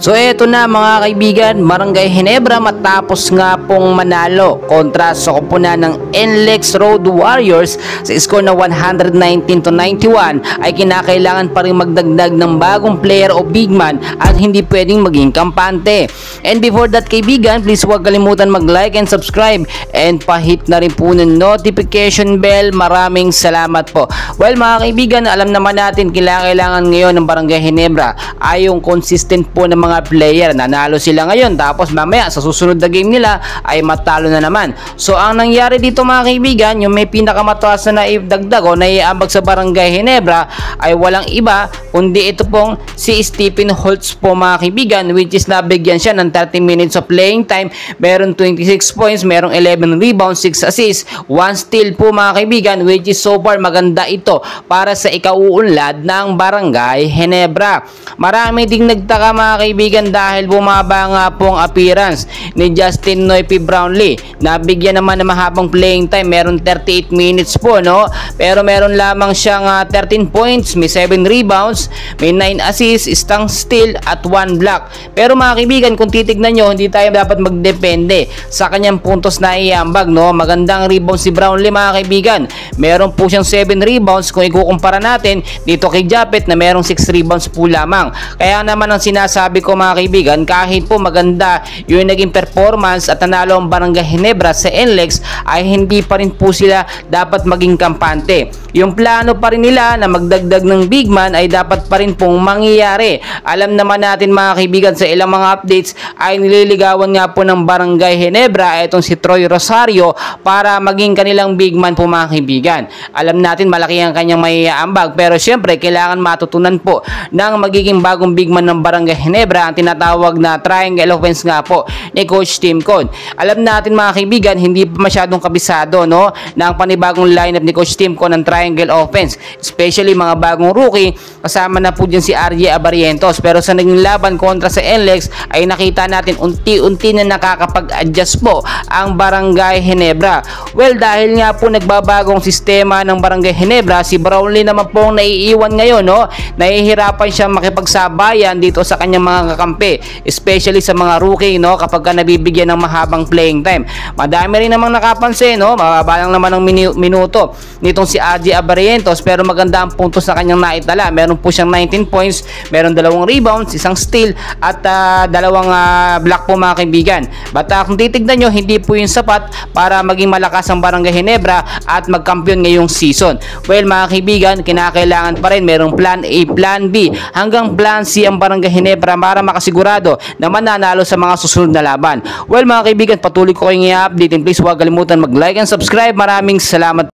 So eto na mga kaibigan, Barangay Ginebra matapos nga pong manalo kontra sa koponan ng NLEX Road Warriors sa score na 119-91 ay kinakailangan pa rin magdagdag ng bagong player o big man at hindi pwedeng maging kampante. And before that kaibigan, please huwag kalimutan mag-like and subscribe and pa-hit na rin po ng notification bell. Maraming salamat po. Well mga kaibigan, alam naman natin kailangan ngayon ng Barangay Ginebra ay yung consistent po ng mga player. Nanalo sila ngayon tapos mamaya sa susunod na game nila ay matalo na naman. So ang nangyari dito mga kaibigan, yung may pinakamataas na naidagdag o naiambag sa Barangay Ginebra ay walang iba kundi ito pong si Stephen Holtz po mga kaibigan, which is nabigyan siya ng 30 minutes of playing time. Meron 26 points, merong 11 rebounds, 6 assists, 1 steal po mga kaibigan, which is so far maganda ito para sa ikauunlad ng Barangay Ginebra. Marami ding nagtaka mga kaibigan dahil bumaba nga po ang appearance ni Justin Noypi Brownlee. Nabigyan naman ng mahabang playing time, meron 38 minutes po, no? Pero meron lamang siyang 13 points, may 7 rebounds, may 9 assists, isang steal at 1 block. Pero mga kaibigan, kung titignan nyo, hindi tayo dapat magdepende sa kanyang puntos na iambag, no? Magandang rebounds si Brownlee mga kaibigan. Meron po siyang 7 rebounds kung ikukumpara natin dito kay Japet na merong 6 rebounds po lamang. Kaya naman ang sinasabi ko mga kaibigan, kahit po maganda yung naging performance at nanalo ang Barangay Ginebra sa NLEX ay hindi pa rin po sila dapat maging kampante. Yung plano pa rin nila na magdagdag ng big man ay dapat pa rin pong mangyayari. Alam naman natin mga kaibigan sa ilang mga updates ay nililigawan nga po ng Barangay Ginebra itong si Troy Rosario para maging kanilang big man po mga kaibigan. Alam natin malaki ang kanyang maiaambag pero syempre kailangan matutunan po ng magiging bagong big man ng Barangay Ginebra ang tinatawag na triangle offense nga po ni Coach Tim Cone. Alam natin mga kaibigan, hindi masyadong kabisado, no, ng panibagong lineup ni Coach Tim Cone ng triangle offense, especially mga bagong rookie. Kasama na po dyan si RJ Abarientos, pero sa naging laban kontra sa NLEX ay nakita natin unti-unti na nakakapag-adjust po ang Barangay Ginebra. Well, dahil nga po nagbabagong sistema ng Barangay Ginebra, si Brownlee naman po naiiwan ngayon, no? Nahihirapan siya makipagsabayan dito sa kanyang mga kakampi, especially sa mga rookie, no, kapag ka nabibigyan ng mahabang playing time. Madami rin namang nakapansin, no, mababa lang naman ang minuto nitong si RJ Abarientos, pero maganda ang puntos na kanyang naitala. Meron po siyang 19 points, meron 2 rebounds, isang steal at 2 block po mga kaibigan. But kung titignan nyo, hindi po yung sapat para maging malakas ang Barangay Ginebra at magkampiyon ngayong season. Well mga kaibigan, kinakailangan pa rin merong plan A, plan B hanggang plan C ang Barangay Ginebra para makasigurado na mananalo sa mga susunod na laban. Well mga kaibigan, patuloy ko kayong i-update and please huwag kalimutan mag-like and subscribe. Maraming salamat.